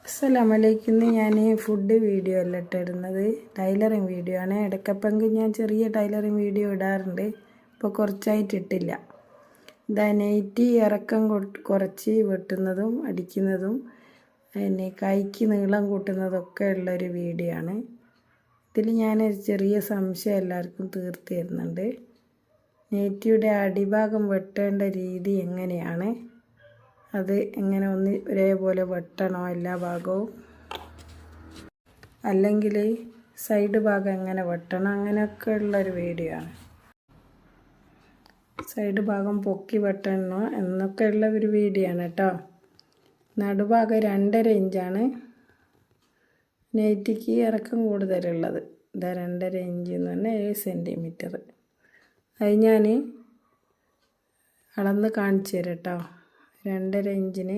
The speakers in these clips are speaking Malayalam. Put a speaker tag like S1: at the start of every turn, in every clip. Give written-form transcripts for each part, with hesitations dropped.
S1: അസ്സലാമലൈക്കും. ഞാൻ ഫുഡ് വീഡിയോ അല്ല ഇട്ടിടുന്നത്, ടൈലറിങ് വീഡിയോ ആണ്. ഇടയ്ക്കപ്പെങ്കിൽ ഞാൻ ചെറിയ ടൈലറിങ് വീഡിയോ ഇടാറുണ്ട്, ഇപ്പോൾ കുറച്ചായിട്ട് ഇട്ടില്ല. ഇതാ നൈറ്റി ഇറക്കം കുറച്ച് വെട്ടുന്നതും അടിക്കുന്നതും പിന്നെ കൈക്ക് നീളം കൂട്ടുന്നതൊക്കെ ഉള്ളൊരു വീഡിയോ ആണ്. ഇതിൽ ഞാനൊരു ചെറിയ സംശയം എല്ലാവർക്കും തീർത്ത് തരുന്നുണ്ട്. നൈറ്റിയുടെ അടിഭാഗം വെട്ടേണ്ട രീതി എങ്ങനെയാണ്, അത് എങ്ങനെ ഒരേപോലെ വെട്ടണോ എല്ലാ ഭാഗവും, അല്ലെങ്കിൽ സൈഡ് ഭാഗം എങ്ങനെ വെട്ടണം, അങ്ങനെയൊക്കെ ഉള്ളൊരു വീഡിയോ ആണ്. സൈഡ് ഭാഗം പൊക്കി വെട്ടണോ എന്നൊക്കെ ഉള്ള ഒരു വീഡിയോ ആണ് കേട്ടോ. നടുഭാഗം 2.5 ഇഞ്ചാണ് നൈറ്റിക്ക് ഇറക്കം കൂടുതലുള്ളത്. ഇതാ 2.5 ഇഞ്ച് എന്ന് പറഞ്ഞാൽ 7 സെൻറ്റിമീറ്റർ. അത് ഞാൻ അളന്ന് കാണിച്ചു തരാം കേട്ടോ. 2.5 ഇഞ്ചിന്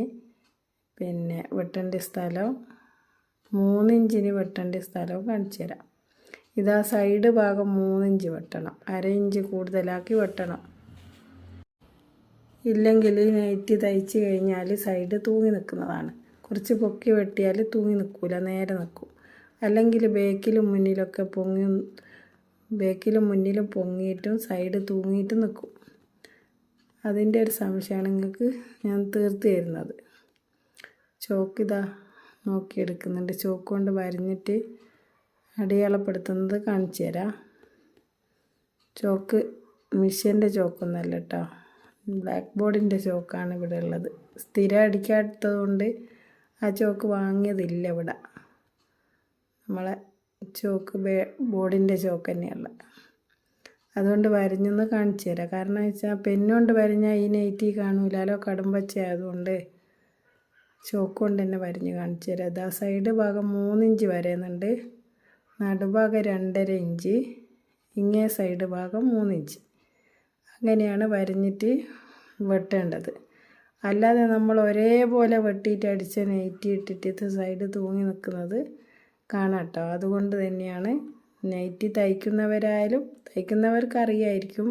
S1: പിന്നെ വെട്ടേണ്ട സ്ഥലവും 3 ഇഞ്ചിന് വെട്ടേണ്ട സ്ഥലവും കാണിച്ചു തരാം. ഇതാ സൈഡ് ഭാഗം 3 ഇഞ്ച് വെട്ടണം, 1/2 ഇഞ്ച് കൂടുതലാക്കി വെട്ടണം. ഇല്ലെങ്കിൽ നൈറ്റി തയ്ച്ച് കഴിഞ്ഞാൽ സൈഡ് തൂങ്ങി നിൽക്കുന്നതാണ്. കുറച്ച് പൊക്കി വെട്ടിയാൽ തൂങ്ങി നിൽക്കില്ല, നേരെ നിൽക്കും. അല്ലെങ്കിൽ ബേക്കിലും മുന്നിലും പൊങ്ങിയിട്ടും സൈഡ് തൂങ്ങിയിട്ടും നിൽക്കും. അതിൻ്റെ ഒരു സംശയമാണ് നിങ്ങൾക്ക് ഞാൻ തീർത്ത് തരുന്നത്. ചോക്ക് ഇതാ നോക്കിയെടുക്കുന്നുണ്ട്. ചോക്ക് കൊണ്ട് വരഞ്ഞിട്ട് അടയാളപ്പെടുത്തുന്നത് കാണിച്ചു തരാം. ചോക്ക് മിഷ്യൻ്റെ ചോക്കൊന്നല്ല കേട്ടോ, ബ്ലാക്ക് ബോർഡിൻ്റെ ചോക്കാണ് ഇവിടെ ഉള്ളത്. സ്ഥിരം അടിക്കാത്തത് കൊണ്ട് ആ ചോക്ക് വാങ്ങിയതില്ല ഇവിടെ. നമ്മളെ ചോക്ക് ബോർഡിൻ്റെ ചോക്ക് തന്നെയുള്ളത്. അതുകൊണ്ട് വരഞ്ഞൊന്ന് കാണിച്ചു തരാം. കാരണം വെച്ചാൽ പെന്നുകൊണ്ട് വരഞ്ഞാൽ ഈ നൈറ്റി കാണൂലോ, കടുംപച്ച ആയതുകൊണ്ട് ചോക്ക് കൊണ്ട് തന്നെ വരഞ്ഞ് കാണിച്ചു തരാം. ഇതാ സൈഡ് ഭാഗം 3 ഇഞ്ച് വരയുന്നുണ്ട്, നടുഭാഗം 2.5 ഇഞ്ച്, ഇങ്ങേ സൈഡ് ഭാഗം 3 ഇഞ്ച്. അങ്ങനെയാണ് വരഞ്ഞിട്ട് വെട്ടേണ്ടത്. അല്ലാതെ നമ്മൾ ഒരേപോലെ വെട്ടിയിട്ട് അടിച്ച നൈറ്റി ഇട്ടിട്ട് സൈഡ് തൂങ്ങി നിൽക്കുന്നത് കാണാം കേട്ടോ. അതുകൊണ്ട് തന്നെയാണ് നൈറ്റി തയ്ക്കുന്നവർക്ക് അറിയായിരിക്കും,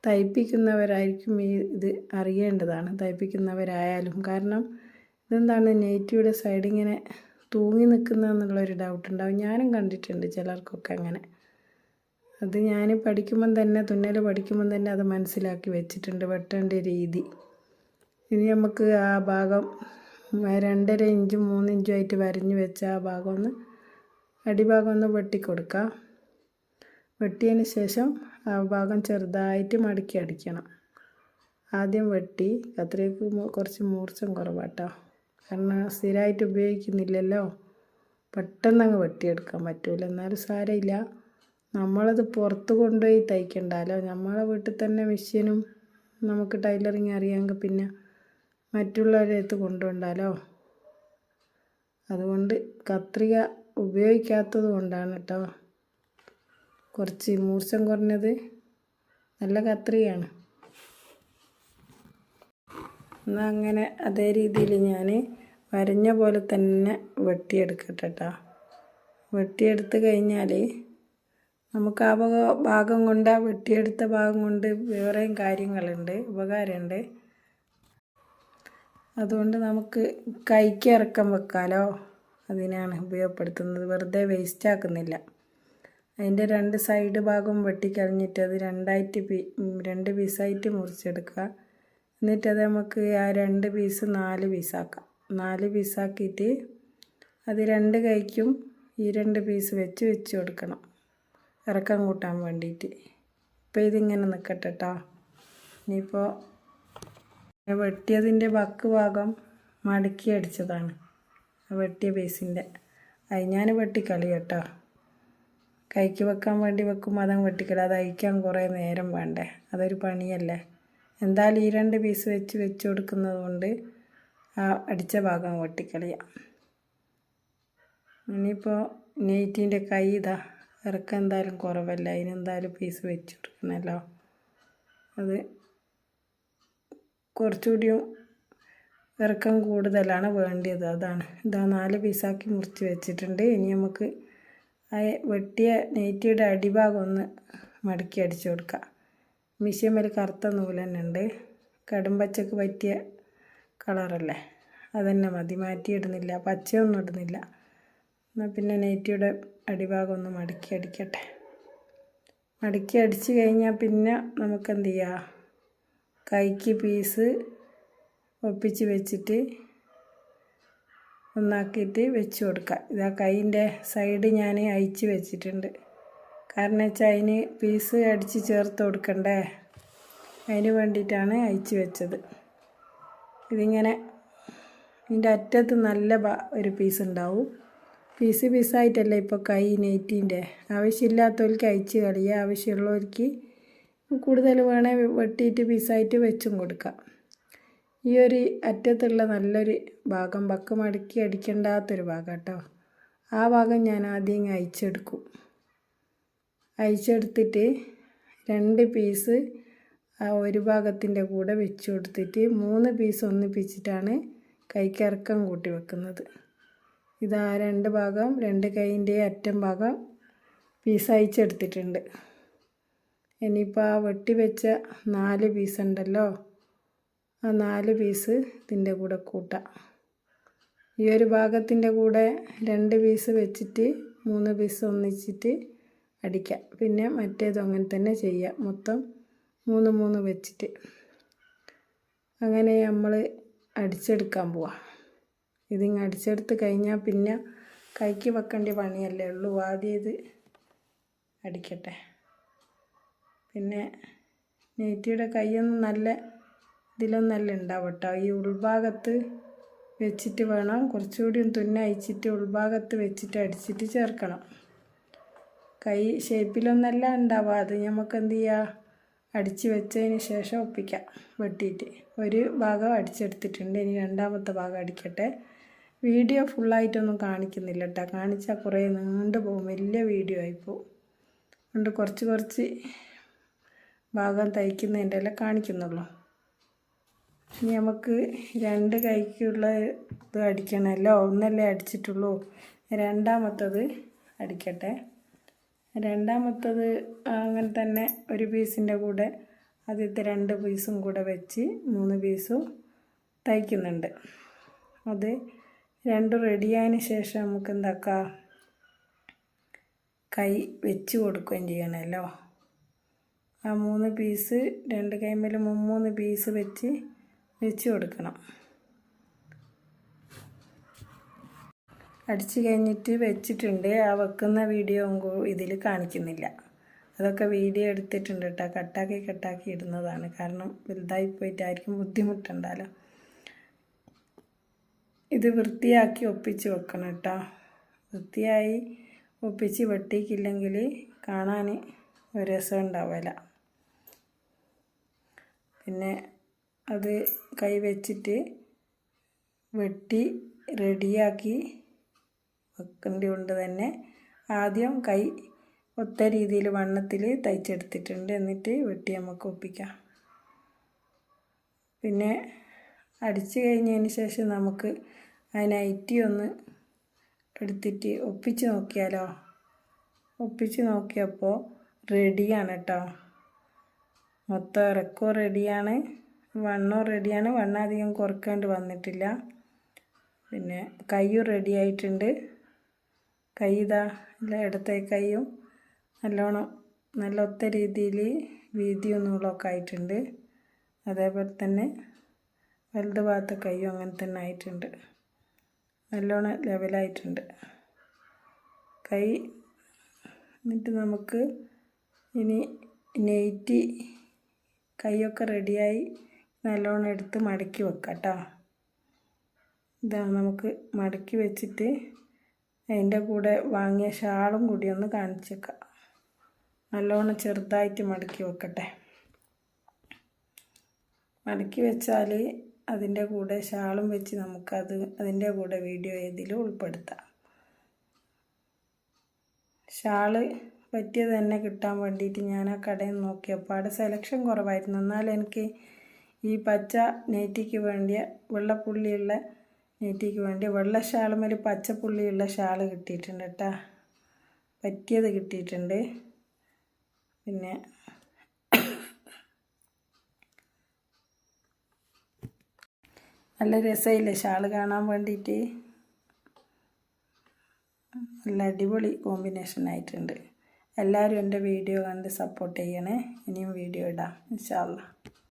S1: തയ്പ്പിക്കുന്നവരായിരിക്കും ഇത് അറിയേണ്ടതാണ്, തയ്പ്പിക്കുന്നവരായാലും. കാരണം ഇതെന്താണ് നൈറ്റിയുടെ സൈഡ് ഇങ്ങനെ തൂങ്ങി നിൽക്കുന്നതെന്നുള്ളൊരു ഡൗട്ടുണ്ടാവും. ഞാനും കണ്ടിട്ടുണ്ട് ചിലർക്കൊക്കെ അങ്ങനെ. അത് ഞാൻ തുന്നൽ പഠിക്കുമ്പം തന്നെ അത് മനസ്സിലാക്കി വെച്ചിട്ടുണ്ട്, വെട്ടേണ്ട രീതി. ഇനി നമുക്ക് ആ ഭാഗം 2.5 ഇഞ്ചും 3 ഇഞ്ചും ആയിട്ട് വരഞ്ഞ് വെച്ച ആ ഭാഗം അടിഭാഗം ഒന്ന് വെട്ടിക്കൊടുക്കാം. വെട്ടിയതിന് ശേഷം ആ ഭാഗം ചെറുതായിട്ട് മടക്കി അടിക്കണം. ആദ്യം വെട്ടി കത്രികക്ക് കുറച്ച് മൂർച്ചം കുറവാട്ടോ, കാരണം സ്ഥിരമായിട്ട് ഉപയോഗിക്കുന്നില്ലല്ലോ, പെട്ടെന്നങ്ങ് വെട്ടിയെടുക്കാൻ പറ്റൂല. എന്നാലും സാരമില്ല, നമ്മളത് പുറത്ത് കൊണ്ടുപോയി തയ്ക്കണ്ടല്ലോ. നമ്മളെ വീട്ടിൽ തന്നെ മെഷീനും നമുക്ക് ടൈലറിങ് അറിയാമെങ്കിൽ പിന്നെ മറ്റുള്ളവരുടെ അടുത്ത് കൊണ്ടുപോകണ്ടല്ലോ. അതുകൊണ്ട് കത്രിക ഉപയോഗിക്കാത്തത് കൊണ്ടാണ് കേട്ടോ കുറച്ച് മൂർച്ചം കുറഞ്ഞത്. നല്ല കത്രികയാണ്. എന്നാൽ അങ്ങനെ അതേ രീതിയിൽ ഞാൻ വരഞ്ഞ പോലെ തന്നെ വെട്ടിയെടുക്കട്ടെ കേട്ടോ. വെട്ടിയെടുത്ത് കഴിഞ്ഞാൽ നമുക്ക് ആ ഭാഗം കൊണ്ട്, ആ വെട്ടിയെടുത്ത ഭാഗം കൊണ്ട് വേറെയും കാര്യങ്ങളുണ്ട്, ഉപകാരമുണ്ട്. അതുകൊണ്ട് നമുക്ക് കൈക്ക് ഇറക്കം വെക്കാമല്ലോ, അതിനാണ് ഉപയോഗപ്പെടുത്തുന്നത്. വെറുതെ വേസ്റ്റ് ആക്കുന്നില്ല. അതിൻ്റെ 2 സൈഡ് ഭാഗം വെട്ടിക്കളഞ്ഞിട്ട് അത് 2 പീസായിട്ട് മുറിച്ചെടുക്കുക. എന്നിട്ടത് നമുക്ക് ആ 2 പീസ് 4 പീസാക്കാം. 4 പീസാക്കിയിട്ട് അത് 2 കൈക്കും ഈ 2 പീസ് വെച്ച് കൊടുക്കണം, ഇറക്കം കൂട്ടാൻ വേണ്ടിയിട്ട്. ഇപ്പോൾ ഇതിങ്ങനെ നിൽക്കട്ടെ കേട്ടോ. ഇനിയിപ്പോൾ വെട്ടിയതിൻ്റെ ബക്ക് ഭാഗം മടക്കി അടിച്ചതാണ്, വെട്ടിയ പീസിൻ്റെ. അത് ഞാൻ വെട്ടിക്കളി കേട്ടോ. കൈക്ക് വെക്കാൻ വേണ്ടി വെക്കുമ്പോൾ അതങ്ങ് വെട്ടിക്കളി. അത് അയക്കാൻ കുറേ നേരം വേണ്ടേ, അതൊരു പണിയല്ലേ. എന്തായാലും ഈ 2 പീസ് വെച്ച് കൊടുക്കുന്നത് കൊണ്ട് ആ അടിച്ച ഭാഗം വെട്ടിക്കളിയാം. ഇനിയിപ്പോൾ നൈറ്റീൻ്റെ കൈ ഇതാ ഇറക്കം എന്തായാലും കുറവല്ല, അതിനെന്തായാലും പീസ് വെച്ച് കൊടുക്കണമല്ലോ. അത് കുറച്ചുകൂടിയും ഇറക്കം കൂടുതലാണ് വേണ്ടിയത്, അതാണ്. ഇതാ 4 പീസാക്കി മുറിച്ച് വെച്ചിട്ടുണ്ട്. ഇനി നമുക്ക് ആ വെട്ടിയ നൈറ്റിയുടെ അടിഭാഗം ഒന്ന് മടക്കി അടിച്ചു കൊടുക്കാം. മിഷ്യൻ മേൽ കറുത്ത നൂല് തന്നെ ഉണ്ട്, കടുംപച്ചക്ക് പറ്റിയ കളറല്ലേ, അതന്നെ മതി, മാറ്റിയിടുന്നില്ല, പച്ചയൊന്നും ഇടുന്നില്ല. എന്നാൽ പിന്നെ നൈറ്റിയുടെ അടിഭാഗം ഒന്ന് മടക്കി അടിക്കട്ടെ. മടക്കി അടിച്ച് കഴിഞ്ഞാൽ പിന്നെ നമുക്ക് എന്ത് ചെയ്യുക, കൈക്ക് പീസ് ഒപ്പിച്ച് വെച്ചിട്ട് ഒന്നാക്കിയിട്ട് വെച്ച് കൊടുക്കുക. ഇതാ കൈയിൻ്റെ സൈഡ് ഞാൻ അയച്ച് വെച്ചിട്ടുണ്ട്. കാരണം വെച്ചാൽ അതിന് പീസ് അടിച്ച് ചേർത്ത് കൊടുക്കണ്ടേ, അതിന് വേണ്ടിയിട്ടാണ് അയച്ച് വെച്ചത്. ഇതിങ്ങനെ ഇതിൻ്റെ അറ്റത്ത് നല്ല ഒരു പീസ് ഉണ്ടാവും. പീസായിട്ടല്ല ഇപ്പോൾ കൈ നെയ്റ്റിൻ്റെ. ആവശ്യമില്ലാത്തവർക്ക് അയച്ച് കളിയുക, ആവശ്യമുള്ളവർക്ക് കൂടുതൽ വേണേൽ വെട്ടിയിട്ട് പീസായിട്ട് വെച്ചും കൊടുക്കാം. ഈ ഒരു അറ്റത്തുള്ള നല്ലൊരു ഭാഗം ബക്ക് മടക്കി അടിക്കേണ്ടാത്തൊരു ഭാഗം കേട്ടോ. ആ ഭാഗം ഞാൻ ആദ്യം അയച്ചെടുക്കും. അയച്ചെടുത്തിട്ട് 2 പീസ് ആ ഒരു ഭാഗത്തിൻ്റെ കൂടെ വെച്ച് കൊടുത്തിട്ട് 3 പീസ് ഒന്നിപ്പിച്ചിട്ടാണ് കൈക്കിറക്കം കൂട്ടി വെക്കുന്നത്. ഇതാ 2 ഭാഗം 2 കൈയിൻ്റെ അറ്റം ഭാഗം പീസ് അയച്ചെടുത്തിട്ടുണ്ട്. ഇനിയിപ്പോൾ ആ വെട്ടി വെച്ച 4 പീസ് ഉണ്ടല്ലോ, ആ 4 പീസ് ഇതിൻ്റെ കൂടെ കൂട്ടാം. ഈ ഒരു ഭാഗത്തിൻ്റെ കൂടെ 2 പീസ് വെച്ചിട്ട് 3 പീസ് ഒന്നിച്ചിട്ട് അടിക്കാം. പിന്നെ മറ്റേതും അങ്ങനെ തന്നെ ചെയ്യാം, മൊത്തം 3 വെച്ചിട്ട്. അങ്ങനെ നമ്മൾ അടിച്ചെടുക്കാൻ പോവാം. ഇതിങ്ങ് അടിച്ചെടുത്ത് കഴിഞ്ഞാൽ പിന്നെ കൈക്ക് വെക്കേണ്ട പണിയല്ലേ ഉള്ളൂ. ആദ്യം ഇത് അടിക്കട്ടെ. പിന്നെ നെയ്റ്റിയുടെ കൈയൊന്നും നല്ല ഇതിലൊന്നല്ല ഉണ്ടാവും കേട്ടോ. ഈ ഉൾഭാഗത്ത് വെച്ചിട്ട് വേണം, കുറച്ചുകൂടി തുന്ന അയച്ചിട്ട് ഉൾഭാഗത്ത് വെച്ചിട്ട് അടിച്ചിട്ട് ചേർക്കണം. കൈ ഷേപ്പിലൊന്നല്ല ഉണ്ടാവുക. അത് നമുക്ക് എന്ത് ചെയ്യുക, അടിച്ച് വെച്ചതിന് ശേഷം ഒപ്പിക്കാം വെട്ടിയിട്ട്. ഒരു ഭാഗം അടിച്ചെടുത്തിട്ടുണ്ട്. ഇനി രണ്ടാമത്തെ ഭാഗം അടിക്കട്ടെ. വീഡിയോ ഫുള്ളായിട്ടൊന്നും കാണിക്കുന്നില്ല കേട്ടോ, കാണിച്ചാൽ കുറേ നീണ്ടു പോകും, വലിയ വീഡിയോ ആയിപ്പോവും. അതുകൊണ്ട് കുറച്ച് ഭാഗം തയ്ക്കുന്നതിൻ്റെ എല്ലാം കാണിക്കുന്നുള്ളൂ. ഇനി നമുക്ക് 2 കൈക്കുള്ള ഇത് അടിക്കണമല്ലോ, ഒന്നല്ലേ അടിച്ചിട്ടുള്ളൂ. രണ്ടാമത്തത് അടിക്കട്ടെ. രണ്ടാമത്തത് അങ്ങനെ തന്നെ ഒരു പീസിൻ്റെ കൂടെ ആദ്യത്തെ 2 പീസും കൂടെ വെച്ച് 3 പീസും തയ്ക്കുന്നുണ്ട്. അത് 2 റെഡിയായതിന് ശേഷം നമുക്ക് എന്താക്കാം, കൈ വെച്ച് കൊടുക്കുകയും ചെയ്യണമല്ലോ. ആ 3 പീസ് 2 കൈമേലും 3 പീസ് വെച്ച് കൊടുക്കണം. അടിച്ച് കഴിഞ്ഞിട്ട് വെച്ചിട്ടുണ്ട്. ആ വെക്കുന്ന വീഡിയോ ഇതിൽ കാണിക്കുന്നില്ല. അതൊക്കെ വീഡിയോ എടുത്തിട്ടുണ്ട് കേട്ടോ, കട്ടാക്കി ഇടുന്നതാണ്. കാരണം വലുതായി പോയിട്ടായിരിക്കും ബുദ്ധിമുട്ടുണ്ടല്ലോ. ഇത് വൃത്തിയാക്കി ഒപ്പിച്ച് വെക്കണം കേട്ടോ. വൃത്തിയായി ഒപ്പിച്ച് വെട്ടിക്കില്ലെങ്കിൽ കാണാൻ ഒരു രസം ഉണ്ടാവില്ല. പിന്നെ അത് കൈ വെച്ചിട്ട് വെട്ടി റെഡിയാക്കി വെക്കേണ്ടി കൊണ്ട് തന്നെ ആദ്യം കൈ ഒത്ത രീതിയിൽ വണ്ണത്തിൽ തയ്ച്ചെടുത്തിട്ടുണ്ട്. എന്നിട്ട് വെട്ടി നമുക്ക് ഒപ്പിക്കാം. പിന്നെ അടിച്ച് കഴിഞ്ഞതിന് ശേഷം നമുക്ക് ആ നൈറ്റി ഒന്ന് എടുത്തിട്ട് ഒപ്പിച്ച് നോക്കിയാലോ. ഒപ്പിച്ച് നോക്കിയപ്പോൾ റെഡിയാണ് കേട്ടോ. മൊത്തം ഇറക്കവും റെഡിയാണ്, വണ്ണവും റെഡിയാണ്. വണ്ണം അധികം കുറക്കേണ്ടി വന്നിട്ടില്ല. പിന്നെ കൈയും റെഡി ആയിട്ടുണ്ട്. കൈ ഇതാ ഇടത്തെ കൈയും നല്ലോണം നല്ല ഒത്ത രീതിയിൽ വീതിയും നൂലൊക്കെ ആയിട്ടുണ്ട്. അതേപോലെ തന്നെ വലത് ഭാഗത്തെ കൈയും അങ്ങനെ തന്നെ ആയിട്ടുണ്ട്, നല്ലോണം ലെവലായിട്ടുണ്ട് കൈ. എന്നിട്ട് നമുക്ക് ഇനി നെയ്റ്റി കൈയൊക്കെ റെഡിയായി നല്ലോണം എടുത്ത് മടക്കി വെക്കാം കേട്ടോ. ഇതാ നമുക്ക് മടക്കി വെച്ചിട്ട് അതിൻ്റെ കൂടെ വാങ്ങിയ ഷാളും കൂടി ഒന്ന് കാണിച്ചേക്കാം. നല്ലോണം ചെറുതായിട്ട് മടക്കി വെക്കട്ടെ. മടക്കി വെച്ചാൽ അതിൻ്റെ കൂടെ ഷാളും വെച്ച് നമുക്കത് അതിൻ്റെ കൂടെ വീഡിയോ ഏതിലും ഉൾപ്പെടുത്താം. ഷാള് പറ്റിയത് തന്നെ കിട്ടാൻ വേണ്ടിയിട്ട് ഞാൻ ആ കടയിൽ നോക്കിയപ്പോൾ അവിടെ സെലക്ഷൻ കുറവായിരുന്നു. എന്നാൽ എനിക്ക് ഈ പച്ച നെയ്റ്റിക്ക് വേണ്ടിയ വെള്ളപ്പുള്ളിയുള്ള നെയ്റ്റിക്ക് വേണ്ടിയ വെള്ള ഷാളുമേൽ പച്ചപ്പുള്ളിയുള്ള ഷാള് കിട്ടിയിട്ടുണ്ട് കേട്ടോ, പറ്റിയത് കിട്ടിയിട്ടുണ്ട്. പിന്നെ നല്ല രസമില്ലേ ഷാൾ കാണാൻ വേണ്ടിയിട്ട്? നല്ല അടിപൊളി കോമ്പിനേഷൻ ആയിട്ടുണ്ട്. എല്ലാവരും എൻ്റെ വീഡിയോ കണ്ട് സപ്പോർട്ട് ചെയ്യണേ. ഇനിയും വീഡിയോ ഇടാം ഇൻഷാ അല്ലാ.